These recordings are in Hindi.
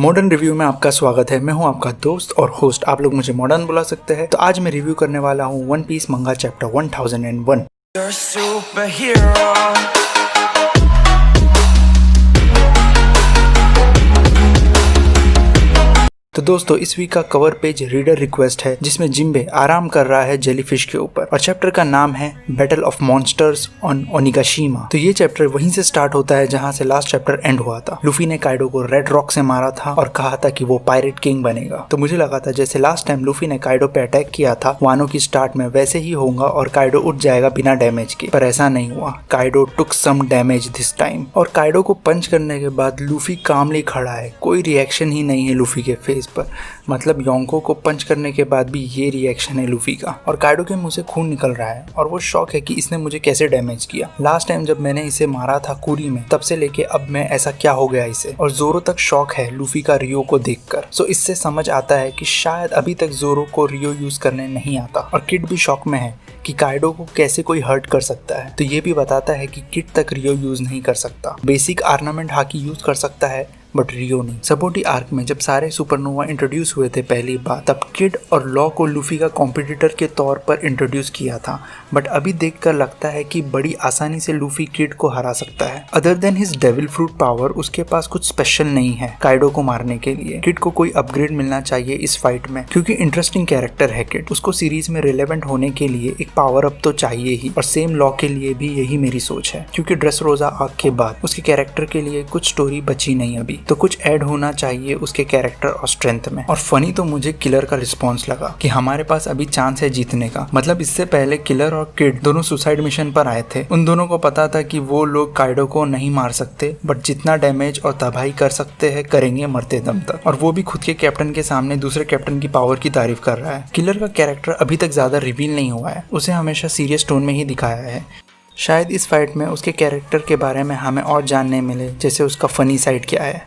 मॉडर्न रिव्यू में आपका स्वागत है। मैं हूं आपका दोस्त और होस्ट। आप लोग मुझे मॉडर्न बुला सकते हैं। तो आज मैं रिव्यू करने वाला हूं वन पीस मंगा चैप्टर 1001। तो दोस्तों, इस वीक का कवर पेज रीडर रिक्वेस्ट है जिसमें जिम्बे आराम कर रहा है जेलीफिश के ऊपर और चैप्टर का नाम है बैटल ऑफ मॉन्स्टर्स ऑन ओनिगाशिमा। तो ये चैप्टर वहीं से स्टार्ट होता है जहां से लास्ट चैप्टर एंड हुआ था। लूफी ने काइडो को रेड रॉक से मारा था और कहा था कि वो पायरेट किंग बनेगा। तो मुझे लगा था जैसे लास्ट टाइम लूफी ने काइडो पे अटैक किया था वानो की स्टार्ट में, वैसे ही होगा और काइडो उठ जाएगा बिना डैमेज के, पर ऐसा नहीं हुआ। Kaido took some damage this time और काइडो को पंच करने के बाद लूफी कामली खड़ा है, कोई रिएक्शन ही नहीं है लूफी के फेस पर। मतलब योंको को पंच करने के बाद भी ये रिएक्शन है लूफी का और काइडो के मुंह से खून निकल रहा है और वो शॉक है कि इसने मुझे कैसे डैमेज किया। लास्ट टाइम जब मैंने इसे मारा था कुरी में, तब से लेके अब मैं ऐसा क्या हो गया इसे। और जोरो तक शॉक है लूफी का रियो को देखकर। सो इससे समझ आता है कि शायद अभी तक जोरो को रियो यूज करने नहीं आता। और किड भी शॉक में है कि काइडो को कैसे कोई हर्ट कर सकता है। तो ये भी बताता है कि किड तक रियो यूज नहीं कर सकता। बेसिक आर्नामेंट हाकी यूज कर सकता है बट रियो नहीं। सपोर्टी आर्क में जब सारे सुपरनोवा इंट्रोड्यूस हुए थे पहली बार, तब किड और लॉ को लूफी का कॉम्पिटिटर के तौर पर इंट्रोड्यूस किया था। बट अभी देखकर लगता है कि बड़ी आसानी से लूफी किड को हरा सकता है। Other than his devil fruit power, उसके पास कुछ स्पेशल नहीं है काइडो को मारने के लिए। किड को कोई अपग्रेड मिलना चाहिए इस फाइट में, क्योंकि इंटरेस्टिंग कैरेक्टर है किड। उसको सीरीज में रिलेवेंट होने के लिए एक पावर अप तो चाहिए ही। और सेम लॉ के लिए भी यही मेरी सोच है, क्योंकि ड्रेसरोजा आर्क के बाद उसके कैरेक्टर के लिए कुछ स्टोरी बची नहीं अभी, तो कुछ ऐड होना चाहिए उसके कैरेक्टर और स्ट्रेंथ में। और फनी तो मुझे किलर का रिस्पॉन्स लगा कि हमारे पास अभी चांस है जीतने का। मतलब इससे पहले किलर और किड दोनों सुसाइड मिशन पर आए थे। उन दोनों को पता था कि वो लोग काइडो को नहीं मार सकते, बट जितना डैमेज और तबाही कर सकते हैं करेंगे मरते दम तक। और वो भी खुद के कैप्टन के सामने दूसरे कैप्टन की पावर की तारीफ कर रहा है। किलर का कैरेक्टर अभी तक ज्यादा रिवील नहीं हुआ है, उसे हमेशा सीरियस टोन में ही दिखाया है। शायद इस फाइट में उसके कैरेक्टर के बारे में हमें और जानने मिले, जैसे उसका फनी साइड क्या है।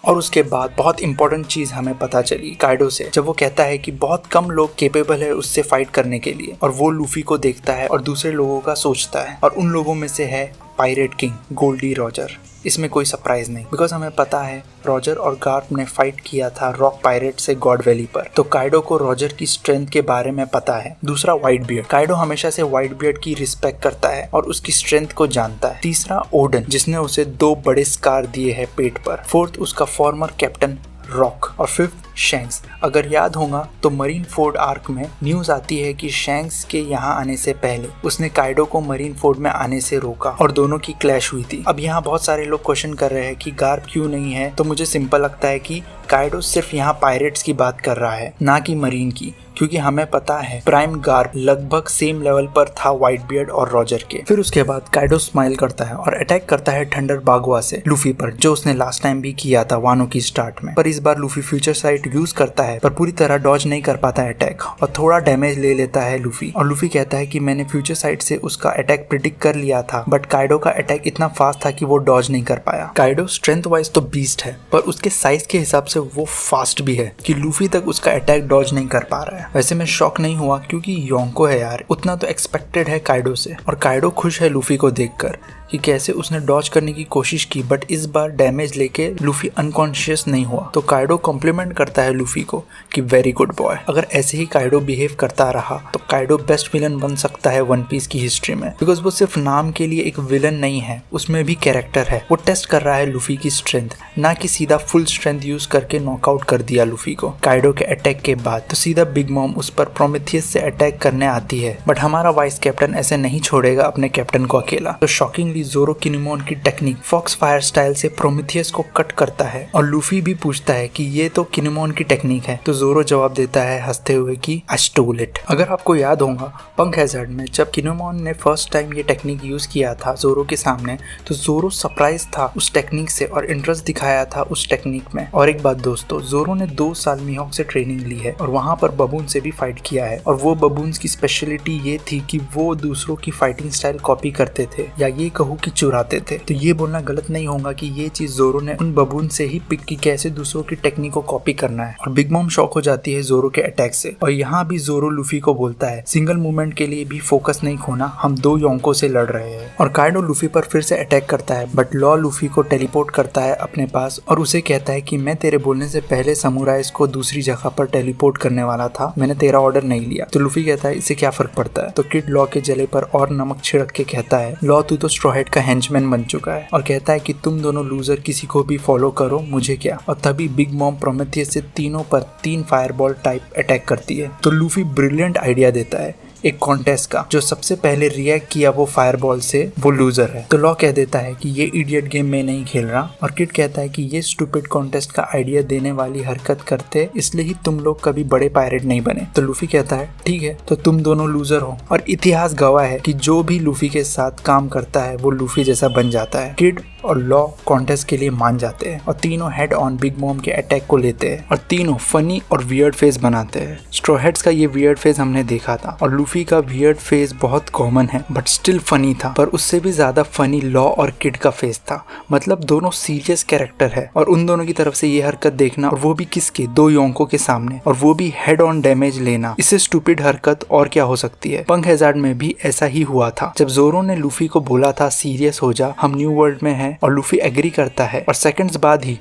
और उसके बाद बहुत इंपॉर्टेंट चीज हमें पता चली काइडो से, जब वो कहता है कि बहुत कम लोग केपेबल है उससे फाइट करने के लिए। और वो लूफी को देखता है और दूसरे लोगों का सोचता है, और उन लोगों में से है पायरेट किंग गोल्डी रॉजर। इसमें कोई सरप्राइज नहीं, बिकॉज हमें पता है रॉजर और गार्प ने फाइट किया था रॉक पायरेट से गॉड वैली पर। तो काइडो को रॉजर की स्ट्रेंथ के बारे में पता है। दूसरा व्हाइट बियर्ड, काइडो हमेशा से व्हाइट बियर्ड की रिस्पेक्ट करता है और उसकी स्ट्रेंथ को जानता है। तीसरा ओडन, जिसने उसे 2 बड़े स्कार दिए हैं पेट पर। फोर्थ उसका फॉर्मर कैप्टन रॉक। और फिफ्थ शैंक्स। अगर याद होगा तो मरीन फोर्ड आर्क में न्यूज आती है कि शैंक्स के यहाँ आने से पहले उसने काइडो को मरीन फोर्ड में आने से रोका और दोनों की क्लैश हुई थी। अब यहाँ बहुत सारे लोग क्वेश्चन कर रहे हैं कि गार्प क्यों नहीं है। तो मुझे सिंपल लगता है कि काइडो सिर्फ यहाँ पायरेट्स की बात कर रहा है, ना कि मरीन की, क्योंकि हमें पता है प्राइम गार्प लगभग सेम लेवल पर था व्हाइट बियर्ड और रॉजर के। फिर उसके बाद काइडो स्माइल करता है और अटैक करता है थंडर बागवा से लूफी पर, जो उसने लास्ट टाइम भी किया था वानो की स्टार्ट में। पर इस बार लूफी फ्यूचर साइट यूज करता है, पर पूरी तरह डॉज नहीं कर पाता है अटैक और थोड़ा डैमेज ले लेता है लूफी। और लूफी कहता है कि मैंने फ्यूचर साइट से उसका अटैक प्रिडिक्ट कर लिया था, बट काइडो का अटैक इतना फास्ट था कि वो डॉज नहीं कर पाया। काइडो स्ट्रेंथ वाइज तो बीस्ट है, पर उसके साइज के हिसाब से वो फास्ट भी है कि लूफी तक उसका अटैक डॉज नहीं कर पा रहा है। वैसे मैं शॉक नहीं हुआ, क्योंकि योंको है यार, उतना तो एक्सपेक्टेड है काइडो से। और काइडो खुश है लूफी को देखकर कि कैसे उसने डॉज करने की कोशिश की, बट इस बार डैमेज लेके लूफी अनकॉन्शियस नहीं हुआ। तो काइडो कॉम्प्लीमेंट करता है लूफी को कि वेरी गुड बॉय। अगर ऐसे ही काइडो बिहेव करता रहा तो काइडो बेस्ट विलन बन सकता है वन पीस की हिस्ट्री में, बिकॉज वो सिर्फ नाम के लिए एक विलन नहीं है, उसमें भी कैरेक्टर है। वो टेस्ट कर रहा है लूफी की स्ट्रेंथ, ना कि सीधा फुल स्ट्रेंथ यूज करके नॉकआउट कर दिया लूफी को। काइडो के अटैक के बाद तो सीधा बिग मॉम उस पर प्रोमेथियस से अटैक करने आती है, बट हमारा वाइस कैप्टन ऐसे नहीं छोड़ेगा अपने कैप्टन को अकेला। तो शॉकिंगली जोरो किनेमोन की टेक्निक फॉक्स फायर स्टाइल से प्रोमेथियस को कट करता है और लूफी भी पूछता है कि ये तो किनेमोन की टेक्निक है। तो जोरो जवाब देता है हंसते हुए कि आई स्टोल इट। अगर आपको याद होगा पंक हैजर्ड में जब किनेमोन ने फर्स्ट टाइम ये टेक्निक यूज किया था जोरो के सामने, तो जोरो सरप्राइज था उस टेक्निक से और इंटरेस्ट दिखाया था उस टेक्निक में। और एक बात दोस्तों, जोरो ने 2 साल मीहॉक से ट्रेनिंग ली है और वहाँ पर बबू बबून से भी फाइट किया है और वो बबून्स की स्पेशलिटी ये थी कि वो दूसरों की फाइटिंग स्टाइल कॉपी करते थे या ये कहूँ कि चुराते थे। तो ये बोलना गलत नहीं होगा कि ये चीज जोरो ने उन बबून से ही पिक की कैसे दूसरों की टेक्निक को कॉपी करना है। और बिग मॉम शॉक हो जाती है जोरो के अटैक से और यहाँ भी जोरो लूफी को बोलता है सिंगल मूवमेंट के लिए भी फोकस नहीं खोना, हम 2 योंकों से लड़ रहे हैं। और काइडो लूफी पर फिर से अटैक करता है बट लॉ लूफी को टेलीपोर्ट करता है अपने पास और उसे कहता है कि मैं तेरे बोलने से पहले समुराइज को दूसरी जगह पर टेलीपोर्ट करने वाला था, मैंने तेरा ऑर्डर नहीं लिया। तो लूफी कहता है इससे क्या फर्क पड़ता है। तो किड लॉ के जले पर और नमक छिड़क के कहता है लॉ तू तो स्ट्रॉ हैट का हेंचमैन बन चुका है और कहता है कि तुम दोनों लूजर किसी को भी फॉलो करो, मुझे क्या। और तभी बिग मॉम प्रोमेथियस से तीनों पर 3 फायरबॉल टाइप अटैक करती है। तो लूफी ब्रिलियंट आइडिया देता है एक कॉन्टेस्ट का, जो सबसे पहले रिएक्ट किया वो फायरबॉल से वो लूजर है। तो लॉ कह देता है कि ये इडियट गेम में नहीं खेल रहा और किड कहता है कि ये स्टूपिड कॉन्टेस्ट का आइडिया देने वाली हरकत करते इसलिए ही तुम लोग कभी बड़े पायरेट नहीं बने। तो लूफी कहता है ठीक है तो तुम दोनों लूजर हो और इतिहास गवाह है कि जो भी लूफी के साथ काम करता है वो लूफी जैसा बन जाता है। किड और लॉ कॉन्टेस्ट के लिए मान जाते हैं और तीनों हेड ऑन बिग मॉम के अटैक को लेते हैं और तीनों फनी और वियर्ड फेस बनाते हैं। स्ट्रॉ हैट्स का ये वियर्ड फेस हमने देखा था और लूफी का वियर्ड फेस बहुत कॉमन है बट स्टिल फनी था, पर उससे भी ज्यादा फनी लॉ और किड का फेस था। मतलब दोनों सीरियस कैरेक्टर है और उन दोनों की तरफ से ये हरकत देखना और वो भी किसके 2 योंकों के सामने और वो भी हेड ऑन डैमेज लेना, इससे स्टूपिड हरकत और क्या हो सकती है। पंक हैजार्ड में भी ऐसा ही हुआ था जब जोरो ने लूफी को बोला था सीरियस हो जा, हम न्यू वर्ल्ड में हैं और लूफी एग्री करता है और सेकंड्स बाद ही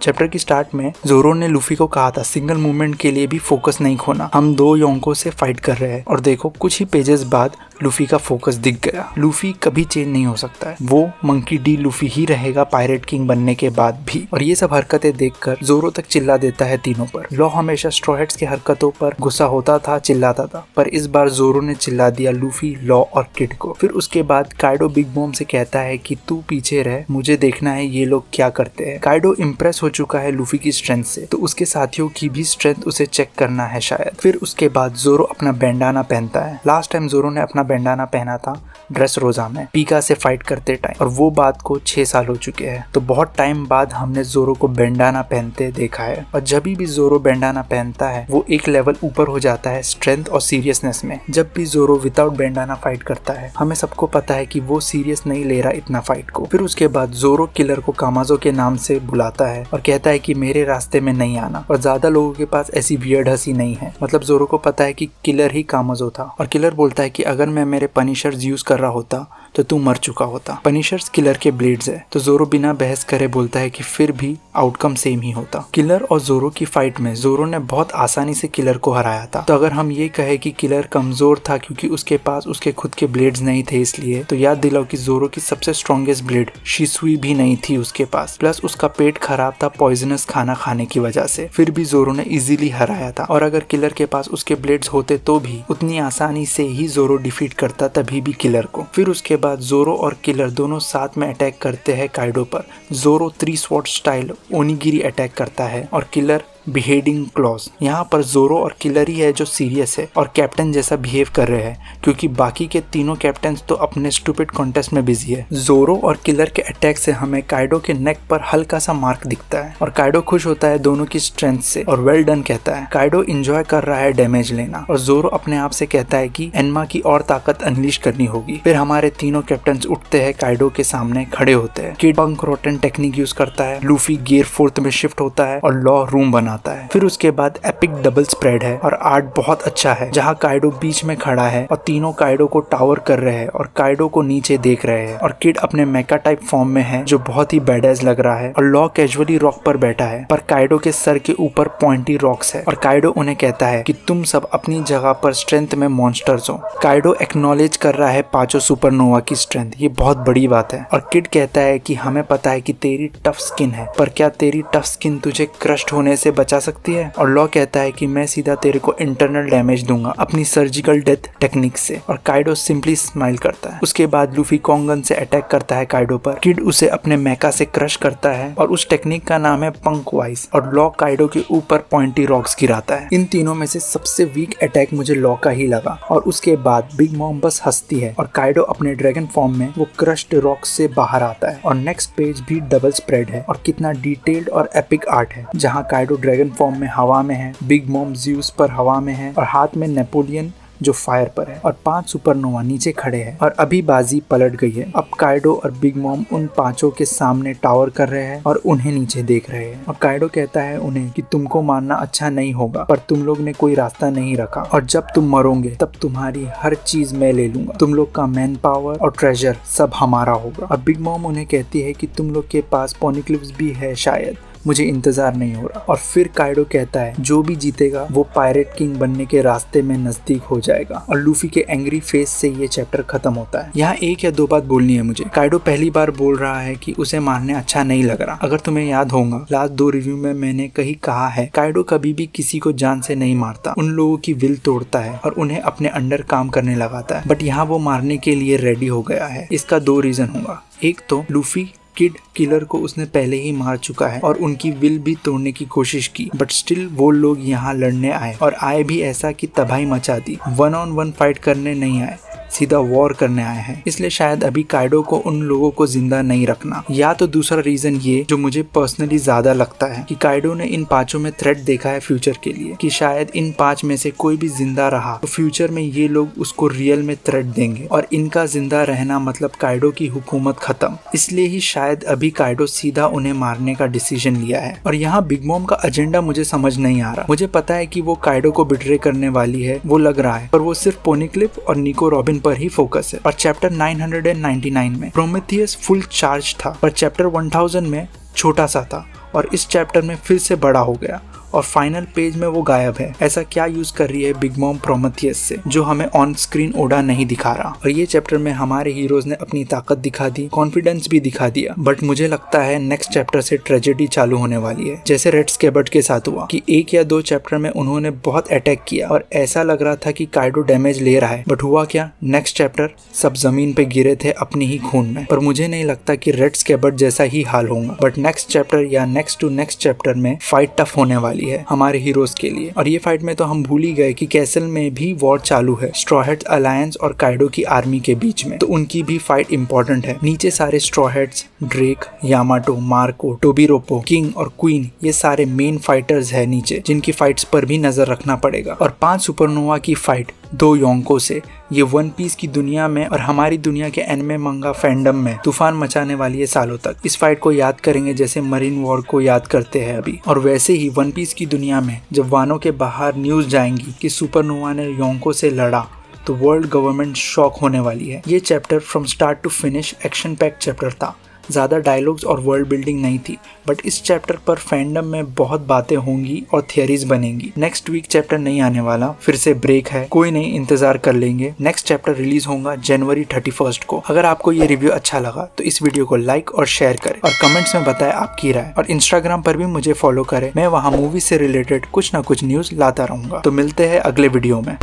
चैप्टर की स्टार्ट में जोरो ने लूफी को कहा था सिंगल मूवमेंट के लिए भी फोकस नहीं खोना, हम 2 योंकों से फाइट कर रहे हैं। और देखो कुछ ही पेजेस बाद लूफी का फोकस दिख गया। लूफी कभी चेंज नहीं हो सकता है, वो मंकी डी लूफी ही रहेगा पायरेट किंग बनने के बाद भी। और ये सब हरकतें देखकर जोरो तक चिल्ला देता है तीनों पर। लॉ हमेशा स्ट्रॉ हैट्स की हरकतों पर गुस्सा होता था, चिल्लाता था, पर इस बार जोरो ने चिल्ला दिया लूफी, लॉ और किड को। फिर उसके बाद काइडो बिग मॉम से कहता है कि तू पीछे रह, मुझे देखना है ये लोग क्या करते हैं। काइडो इम्प्रेस हो चुका है लूफी की स्ट्रेंथ से, तो उसके साथियों की भी स्ट्रेंथ उसे चेक करना है शायद। फिर उसके बाद जोरो अपना बैंडाना पहनता है। लास्ट टाइम जोरो ने अपना बैंडाना पहना था ड्रेस रोजा में पीका से फाइट करते टाइम, और वो बात को 6 साल हो चुके हैं। तो बहुत टाइम बाद हमने जोरो को बैंडाना पहनते देखा है। और जब भी जोरो बैंडाना पहनता है वो एक लेवल ऊपर हो जाता है स्ट्रेंथ और सीरियसनेस में। जब भी जोरो विदाउट बैंडाना फाइट करता है हमें सबको पता है कि वो सीरियस नहीं ले रहा इतना फाइट को। फिर उसके बाद जोरो किलर को कामाजो के नाम से बुलाता है और कहता है कि मेरे रास्ते में नहीं आना। और ज्यादा लोगों के पास ऐसी वियर्ड हंसी नहीं है। मतलब जोरो को पता है कि किलर ही कामाजो था और किलर बोलता है कि अगर मैं मेरे पनिशर्स यूज कर रहा होता तो तू मर चुका होता। पनिशर्स किलर के ब्लेड्स है। तो जोरो बिना बहस करे बोलता है कि फिर भी आउटकम सेम ही होता। किलर और जोरो की फाइट में जोरो ने बहुत आसानी से किलर को हराया था। तो अगर हम ये कहे कि किलर कमजोर था क्योंकि उसके पास उसके खुद के ब्लेड्स नहीं थे इसलिए, तो याद दिलाओ कि जोरो की सबसे स्ट्रॉन्गेस्ट ब्लेड शिसुई भी नहीं थी उसके पास, प्लस उसका पेट खराब था पॉइजनस खाना खाने की वजह से। फिर भी जोरो ने इजीली हराया था। और अगर किलर के पास उसके ब्लेड्स होते तो भी उतनी आसानी से ही जोरो डिफीट करता तभी भी किलर को। फिर उसके बाद जोरो और किलर दोनों साथ में अटैक करते हैं काइडो पर। जोरो 3 स्वॉर्ड स्टाइल ओनिगिरी अटैक करता है और किलर बिहेडिंग क्लॉज। यहाँ पर जोरो और किलर ही है जो सीरियस है और कैप्टन जैसा बिहेव कर रहे हैं, क्योंकि बाकी के तीनों कैप्टन तो अपने स्टूपिड कॉन्टेस्ट में बिजी है। जोरो और किलर के अटैक से हमें काइडो के नेक पर हल्का सा मार्क दिखता है और काइडो खुश होता है दोनों की स्ट्रेंथ से और वेल डन कहता है। काइडो एंजॉय कर रहा है डैमेज लेना और जोरो अपने आप से कहता है कि एनमा की और ताकत अनलीश करनी होगी। फिर हमारे तीनों कैप्टन उठते हैं, काइडो के सामने खड़े होते हैं। किड पंक रोटन टेक्निक यूज करता है, लूफी गियर 4th में शिफ्ट होता है और लॉ रूम बना है। फिर उसके बाद एपिक डबल स्प्रेड है और आर्ट बहुत अच्छा है, जहाँ काइडो बीच में खड़ा है और तीनों काइडो को टावर कर रहे हैं और काइडो को नीचे देख रहे हैं। और किड अपने मेका टाइप फॉर्म में है जो बहुत ही बैडएज लग रहा है और लॉ कैजुअली रॉक पर बैठा है, पर काइडो के सर के ऊपर पॉइंटी रॉक्स है और काइडो उन्हें कहता है कि तुम सब अपनी जगह पर स्ट्रेंथ में मॉन्स्टर्स हो। काइडो एक्नॉलेज कर रहा है 5 सुपरनोवा की स्ट्रेंथ, ये बहुत बड़ी बात है। और किड कहता है कि हमें पता है कि तेरी टफ स्किन है, पर क्या तेरी टफ स्किन तुझे क्रश्ड होने से बचा सकती है? और लॉ कहता है कि मैं सीधा तेरे को इंटरनल डैमेज दूंगा अपनी सर्जिकल डेथ टेक्निक से। और काइडो सिंपली स्माइल करता है। उसके बाद लूफी कॉन्गन से अटैक करता है काइडो पर। किड उसे अपने मेका से क्रश करता है और उस टेक्निक का नाम है पंक वाइस। और लॉ काइडो के ऊपर पॉइंटी रॉक्स गिराता है। इन तीनों में से सबसे वीक अटैक मुझे लॉ का ही लगा। और उसके बाद बिग मॉम बस हंसती है और काइडो अपने ड्रैगन फॉर्म में वो क्रश्ड रॉक्स से बाहर आता है। और नेक्स्ट पेज भी डबल स्प्रेड है और कितना डिटेल्ड और एपिक आर्ट है, जहाँ काइडो ड्रैगन फॉर्म में हवा में है, बिग मॉम ज़्यूस पर हवा में है और हाथ में नेपोलियन जो फायर पर है और 5 सुपरनोवा नीचे खड़े हैं। और अभी बाजी पलट गई है। अब काइडो और बिग मॉम उन पांचों के सामने टावर कर रहे हैं और उन्हें नीचे देख रहे हैं। और काइडो कहता है उन्हें कि तुमको मारना अच्छा नहीं होगा, पर तुम लोग ने कोई रास्ता नहीं रखा और जब तुम मरोगे तब तुम्हारी हर चीज मैं ले लूंगा। तुम लोग का मैन पावर और ट्रेजर सब हमारा होगा। अब बिग मॉम उन्हें कहती है कि तुम लोग के पास पोनिक्लिप्स भी है शायद, मुझे इंतजार नहीं हो रहा। और फिर काइडो कहता है जो भी जीतेगा वो पायरेट किंग बनने के रास्ते में नजदीक हो जाएगा। और लूफी के एंग्री फेस से ये चैप्टर खत्म होता है। यहाँ एक या दो बात बोलनी है मुझे। काइडो पहली बार बोल रहा है कि उसे मारने अच्छा नहीं लग रहा। अगर तुम्हें याद होगा लास्ट 2 रिव्यू में मैंने कहीं कहा है काइडो कभी भी किसी को जान से नहीं मारता, उन लोगों की विल तोड़ता है और उन्हें अपने अंडर काम करने लगाता है। बट यहाँ वो मारने के लिए रेडी हो गया है। इसका 2 रीजन होगा। एक तो लूफी किड किलर को उसने पहले ही मार चुका है और उनकी विल भी तोड़ने की कोशिश की, बट स्टिल वो लोग यहाँ लड़ने आए और आए भी ऐसा कि तबाही मचा दी। 1-on-1 फाइट करने नहीं आए, सीधा वॉर करने आए हैं। इसलिए शायद अभी काइडो को उन लोगों को जिंदा नहीं रखना। या तो दूसरा रीजन ये जो मुझे पर्सनली ज्यादा लगता है कि काइडो ने इन 5 में थ्रेट देखा है फ्यूचर के लिए, कि शायद इन 5 में से कोई भी जिंदा रहा तो फ्यूचर में ये लोग उसको रियल में थ्रेट देंगे और इनका जिंदा रहना मतलब काइडो की हुकूमत खत्म। इसलिए ही शायद अभी काइडो सीधा उन्हें मारने का डिसीजन लिया है। और यहाँ बिग मॉम का एजेंडा मुझे समझ नहीं आ रहा। मुझे पता है कि वो काइडो को बिट्रे करने वाली है, वो लग रहा है, पर वो सिर्फ पोनीक्लिप और निको रॉबिन पर ही फोकस है। और चैप्टर 999 में प्रोमेथियस फुल चार्ज था, पर चैप्टर 1000 में छोटा सा था और इस चैप्टर में फिर से बड़ा हो गया और फाइनल पेज में वो गायब है। ऐसा क्या यूज कर रही है बिग मॉम प्रोमेथियस से जो हमें ऑन स्क्रीन ओडा नहीं दिखा रहा। और ये चैप्टर में हमारे हीरोज ने अपनी ताकत दिखा दी, कॉन्फिडेंस भी दिखा दिया। बट मुझे लगता है नेक्स्ट चैप्टर से ट्रेजेडी चालू होने वाली है, जैसे रेड स्कैबर्ड के साथ हुआ कि 1 या 2 चैप्टर में उन्होंने बहुत अटैक किया और ऐसा लग रहा था कि काइडो डैमेज ले रहा है, बट हुआ क्या, नेक्स्ट चैप्टर सब जमीन पे गिरे थे अपनी ही खून में। पर मुझे नहीं लगता कि रेड स्कैबर्ड जैसा ही हाल होगा। बट नेक्स्ट चैप्टर या नेक्स्ट टू नेक्स्ट चैप्टर में फाइट टफ होने वाली है हमारे हीरोज के लिए। और ये फाइट में तो हम भूल ही गए कि कैसल में भी वॉर चालू है स्ट्रॉ हेड्स अलायंस और काइडो की आर्मी के बीच में, तो उनकी भी फाइट इंपॉर्टेंट है। नीचे सारे Straw Heads, Drake, Yamato, Marco, Tobiroppo, king और क्वीन ये सारे मेन फाइटर्स है नीचे, जिनकी फाइट्स पर भी नजर रखना पड़ेगा। और 5 सुपरनोवा की फाइट 2 योंको से ये वन पीस की दुनिया में और हमारी दुनिया के एनिमे मंगा फैंडम में तूफान मचाने वाली है सालों तक। इस फाइट को याद करेंगे जैसे मरीन वॉर को याद करते हैं अभी। और वैसे ही वन पीस की दुनिया में जब वानो के बाहर न्यूज जाएंगी कि सुपरनोवा ने योंको से लड़ा तो वर्ल्ड गवर्नमेंट शॉक होने वाली है। ये chapter from start to finish action packed chapter था। ज़्यादा डायलॉग्स और वर्ल्ड बिल्डिंग नहीं थी, बट इस चैप्टर पर फैंडम में बहुत बातें होंगी और थियरीज बनेंगी। नेक्स्ट वीक चैप्टर नहीं आने वाला, फिर से ब्रेक है, कोई नहीं, इंतजार कर लेंगे। नेक्स्ट चैप्टर रिलीज होगा जनवरी 31 को। अगर आपको ये रिव्यू अच्छा लगा तो इस वीडियो को लाइक और शेयर करें और कमेंट्स में बताएं आपकी राय। और इंस्टाग्राम पर भी मुझे फॉलो करें, मैं वहाँ मूवी से रिलेटेड कुछ ना कुछ न्यूज लाता रहूंगा। तो मिलते हैं अगले वीडियो में।